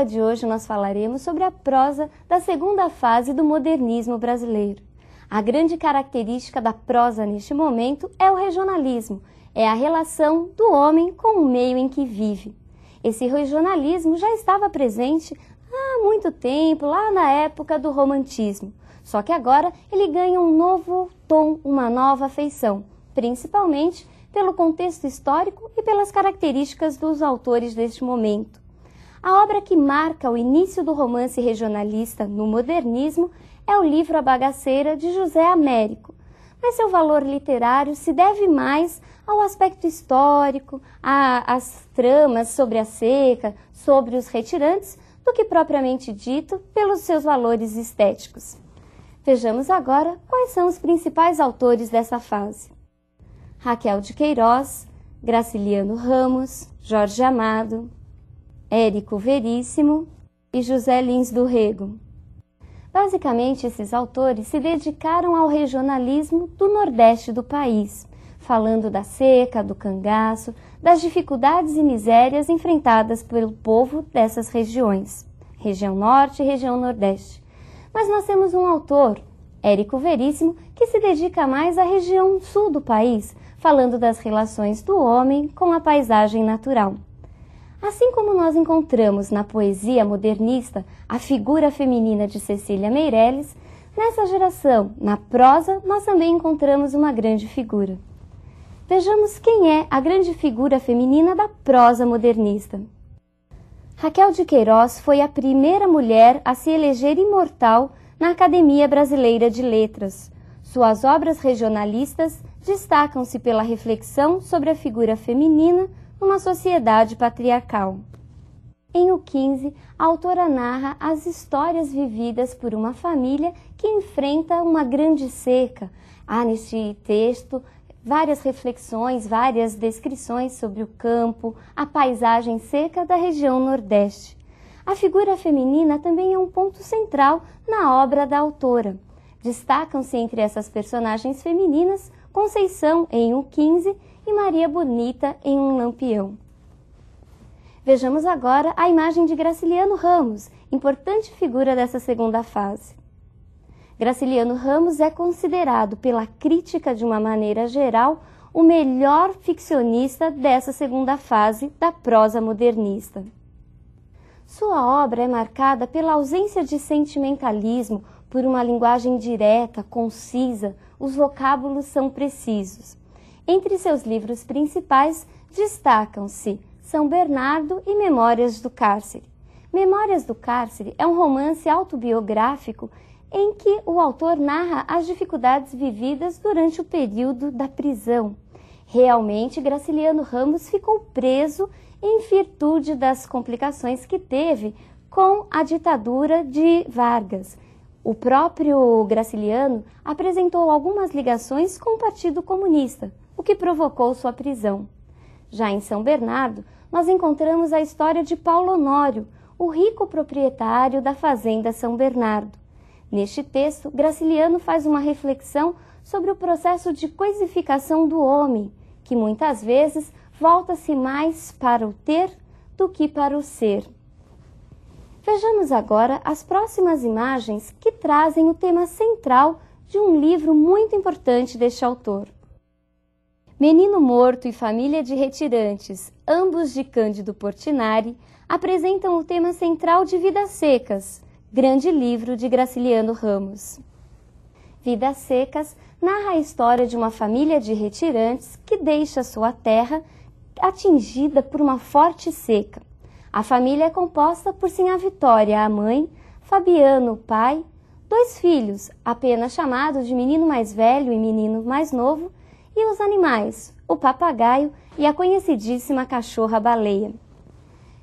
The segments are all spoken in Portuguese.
aula de hoje nós falaremos sobre a prosa da segunda fase do modernismo brasileiro. A grande característica da prosa neste momento é o regionalismo, é a relação do homem com o meio em que vive. Esse regionalismo já estava presente há muito tempo, lá na época do romantismo, só que agora ele ganha um novo tom, uma nova feição, principalmente pelo contexto histórico e pelas características dos autores deste momento. A obra que marca o início do romance regionalista no modernismo é o livro A Bagaceira, de José Américo, mas seu valor literário se deve mais ao aspecto histórico, às tramas sobre a seca, sobre os retirantes, do que propriamente dito pelos seus valores estéticos. Vejamos agora quais são os principais autores dessa fase. Raquel de Queiroz, Graciliano Ramos, Jorge Amado, Érico Veríssimo e José Lins do Rego. Basicamente, esses autores se dedicaram ao regionalismo do Nordeste do país, falando da seca, do cangaço, das dificuldades e misérias enfrentadas pelo povo dessas regiões, região Norte e região Nordeste. Mas nós temos um autor, Érico Veríssimo, que se dedica mais à região sul do país, falando das relações do homem com a paisagem natural. Assim como nós encontramos na poesia modernista a figura feminina de Cecília Meirelles, nessa geração, na prosa, nós também encontramos uma grande figura. Vejamos quem é a grande figura feminina da prosa modernista. Raquel de Queiroz foi a primeira mulher a se eleger imortal na Academia Brasileira de Letras. Suas obras regionalistas destacam-se pela reflexão sobre a figura feminina numa sociedade patriarcal. Em O 15, a autora narra as histórias vividas por uma família que enfrenta uma grande seca. Há neste texto várias reflexões, várias descrições sobre o campo, a paisagem seca da região Nordeste. A figura feminina também é um ponto central na obra da autora. Destacam-se entre essas personagens femininas Conceição em O 15 e Maria Bonita em Um Lampião. Vejamos agora a imagem de Graciliano Ramos, importante figura dessa segunda fase. Graciliano Ramos é considerado pela crítica de uma maneira geral o melhor ficcionista dessa segunda fase da prosa modernista. Sua obra é marcada pela ausência de sentimentalismo, por uma linguagem direta, concisa, os vocábulos são precisos. Entre seus livros principais destacam-se São Bernardo e Memórias do Cárcere. Memórias do Cárcere é um romance autobiográfico em que o autor narra as dificuldades vividas durante o período da prisão. Realmente, Graciliano Ramos ficou preso em virtude das complicações que teve com a ditadura de Vargas. O próprio Graciliano apresentou algumas ligações com o Partido Comunista, o que provocou sua prisão. Já em São Bernardo, nós encontramos a história de Paulo Honório, o rico proprietário da fazenda São Bernardo. Neste texto, Graciliano faz uma reflexão sobre o processo de coisificação do homem, que muitas vezes volta-se mais para o ter do que para o ser. Vejamos agora as próximas imagens que trazem o tema central de um livro muito importante deste autor. Menino Morto e Família de Retirantes, ambos de Cândido Portinari, apresentam o tema central de Vidas Secas, grande livro de Graciliano Ramos. Vidas Secas narra a história de uma família de retirantes que deixa sua terra atingida por uma forte seca. A família é composta por Sinhá Vitória, a mãe, Fabiano, o pai, 2 filhos, apenas chamados de menino mais velho e menino mais novo, e os animais, o papagaio e a conhecidíssima cachorra-baleia.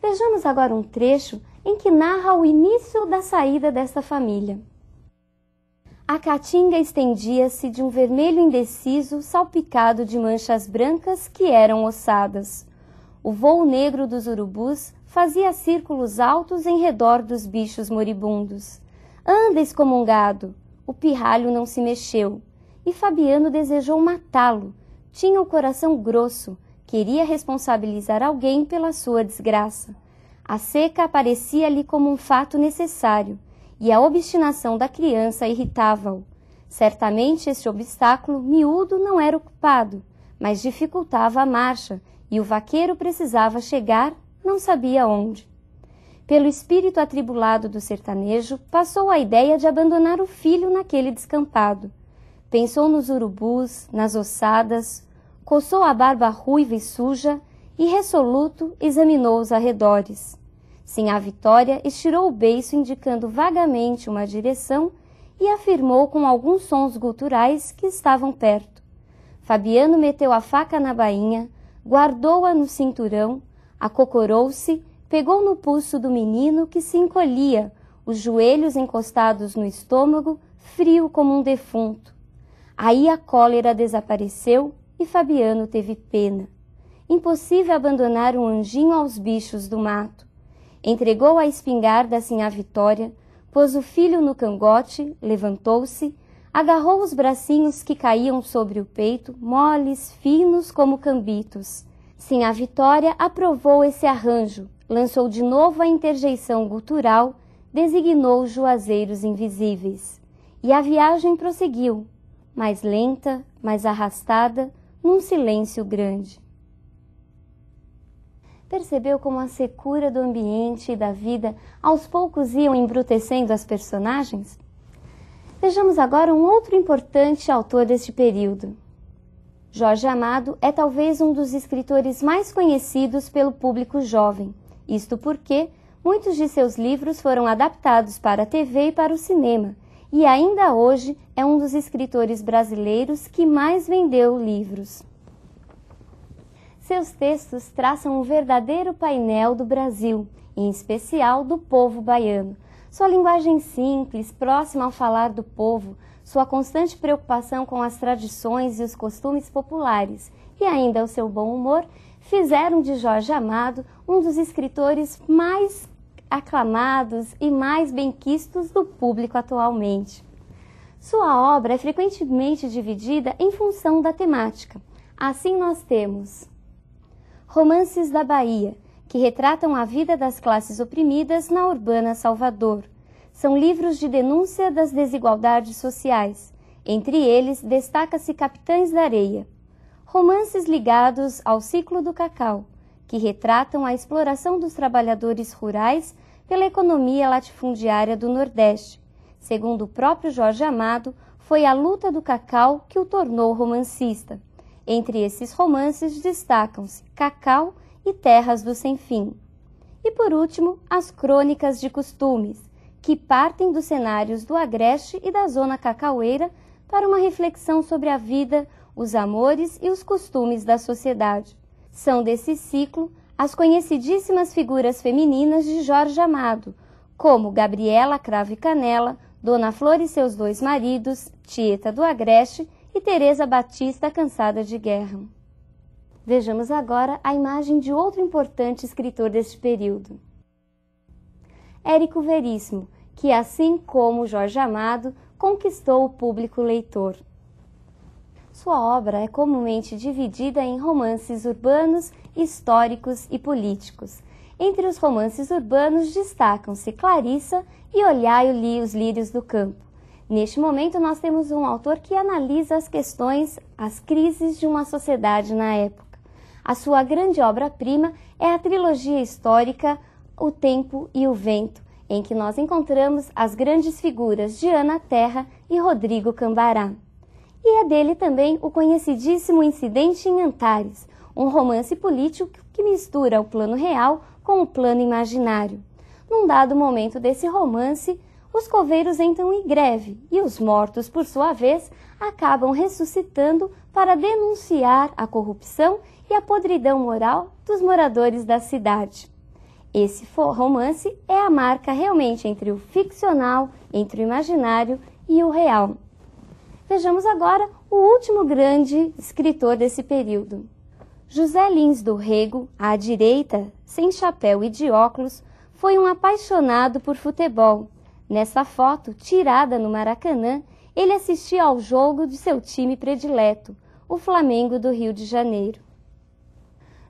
Vejamos agora um trecho em que narra o início da saída desta família. A caatinga estendia-se de um vermelho indeciso salpicado de manchas brancas que eram ossadas. O vôo negro dos urubus fazia círculos altos em redor dos bichos moribundos. Anda, excomungado! O pirralho não se mexeu, e Fabiano desejou matá-lo. Tinha o coração grosso, queria responsabilizar alguém pela sua desgraça. A seca aparecia-lhe como um fato necessário, e a obstinação da criança irritava-o. Certamente este obstáculo miúdo não era ocupado, mas dificultava a marcha, e o vaqueiro precisava chegar, não sabia onde. Pelo espírito atribulado do sertanejo, passou a ideia de abandonar o filho naquele descampado. Pensou nos urubus, nas ossadas, coçou a barba ruiva e suja e, resoluto, examinou os arredores. Sinhá Vitória estirou o beiço indicando vagamente uma direção e afirmou com alguns sons guturais que estavam perto. Fabiano meteu a faca na bainha, guardou-a no cinturão, acocorou-se, pegou no pulso do menino que se encolhia, os joelhos encostados no estômago, frio como um defunto. Aí a cólera desapareceu e Fabiano teve pena. Impossível abandonar um anjinho aos bichos do mato. Entregou a espingarda a Sinhá Vitória, pôs o filho no cangote, levantou-se, agarrou os bracinhos que caíam sobre o peito, moles, finos como cambitos. Sinhá Vitória aprovou esse arranjo, lançou de novo a interjeição gutural, designou os juazeiros invisíveis. E a viagem prosseguiu, mais lenta, mais arrastada, num silêncio grande. Percebeu como a secura do ambiente e da vida aos poucos iam embrutecendo as personagens? Vejamos agora um outro importante autor deste período. Jorge Amado é talvez um dos escritores mais conhecidos pelo público jovem, isto porque muitos de seus livros foram adaptados para a TV e para o cinema, e ainda hoje é um dos escritores brasileiros que mais vendeu livros. Seus textos traçam um verdadeiro painel do Brasil, em especial do povo baiano. Sua linguagem simples, próxima ao falar do povo, sua constante preocupação com as tradições e os costumes populares, e ainda o seu bom humor, fizeram de Jorge Amado um dos escritores mais aclamados e mais benquistos do público atualmente. Sua obra é frequentemente dividida em função da temática. Assim nós temos Romances da Bahia, que retratam a vida das classes oprimidas na urbana Salvador. São livros de denúncia das desigualdades sociais. Entre eles, destaca-se Capitães da Areia. Romances ligados ao ciclo do cacau, que retratam a exploração dos trabalhadores rurais pela economia latifundiária do Nordeste. Segundo o próprio Jorge Amado, foi a luta do cacau que o tornou romancista. Entre esses romances destacam-se Cacau e Terras do Sem Fim. E por último, as Crônicas de Costumes, que partem dos cenários do Agreste e da zona cacaueira para uma reflexão sobre a vida, os amores e os costumes da sociedade. São desse ciclo as conhecidíssimas figuras femininas de Jorge Amado, como Gabriela Cravo e Canela, Dona Flor e seus dois maridos, Tieta do Agreste e Teresa Batista Cansada de Guerra. Vejamos agora a imagem de outro importante escritor deste período. Érico Veríssimo, que assim como Jorge Amado, conquistou o público leitor. Sua obra é comumente dividida em romances urbanos, históricos e políticos. Entre os romances urbanos destacam-se Clarissa e Olhai os Lírios do Campo. Neste momento, nós temos um autor que analisa as questões, as crises de uma sociedade na época. A sua grande obra-prima é a trilogia histórica O Tempo e o Vento, em que nós encontramos as grandes figuras de Ana Terra e Rodrigo Cambará. E é dele também o conhecidíssimo Incidente em Antares, um romance político que mistura o plano real com o plano imaginário. Num dado momento desse romance, os coveiros entram em greve e os mortos, por sua vez, acabam ressuscitando para denunciar a corrupção e a podridão moral dos moradores da cidade. Esse romance é a marca realmente entre o ficcional, entre o imaginário e o real. Vejamos agora o último grande escritor desse período. José Lins do Rego, à direita, sem chapéu e de óculos, foi um apaixonado por futebol. Nessa foto, tirada no Maracanã, ele assistia ao jogo de seu time predileto, o Flamengo do Rio de Janeiro.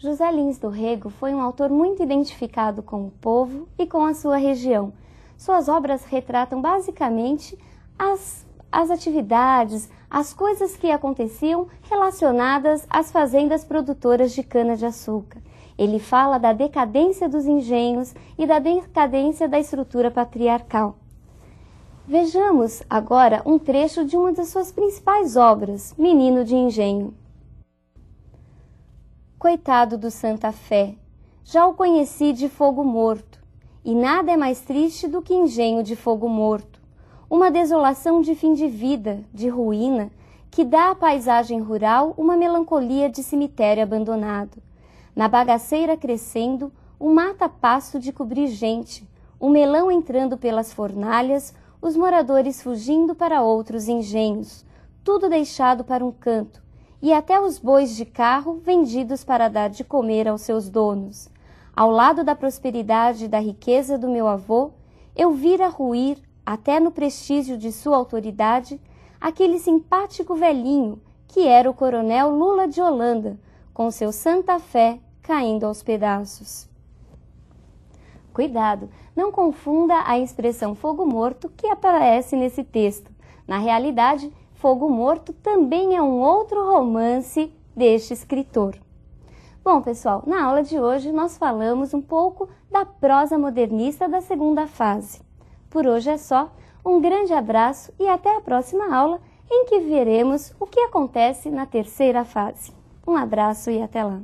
José Lins do Rego foi um autor muito identificado com o povo e com a sua região. Suas obras retratam basicamente as atividades, as coisas que aconteciam relacionadas às fazendas produtoras de cana-de-açúcar. Ele fala da decadência dos engenhos e da decadência da estrutura patriarcal. Vejamos agora um trecho de uma das suas principais obras, Menino de Engenho. Coitado do Santa Fé, já o conheci de fogo morto, e nada é mais triste do que engenho de fogo morto. Uma desolação de fim de vida, de ruína, que dá à paisagem rural uma melancolia de cemitério abandonado. Na bagaceira crescendo, o mata-pasto de cobrir gente, o melão entrando pelas fornalhas, os moradores fugindo para outros engenhos, tudo deixado para um canto, e até os bois de carro vendidos para dar de comer aos seus donos. Ao lado da prosperidade e da riqueza do meu avô, eu vira ruir, até no prestígio de sua autoridade, aquele simpático velhinho que era o coronel Lula de Holanda, com seu Santa Fé caindo aos pedaços. Cuidado, não confunda a expressão fogo morto que aparece nesse texto. Na realidade, Fogo Morto também é um outro romance deste escritor. Bom, pessoal, na aula de hoje nós falamos um pouco da prosa modernista da segunda fase. Por hoje é só, um grande abraço e até a próxima aula, em que veremos o que acontece na terceira fase. Um abraço e até lá!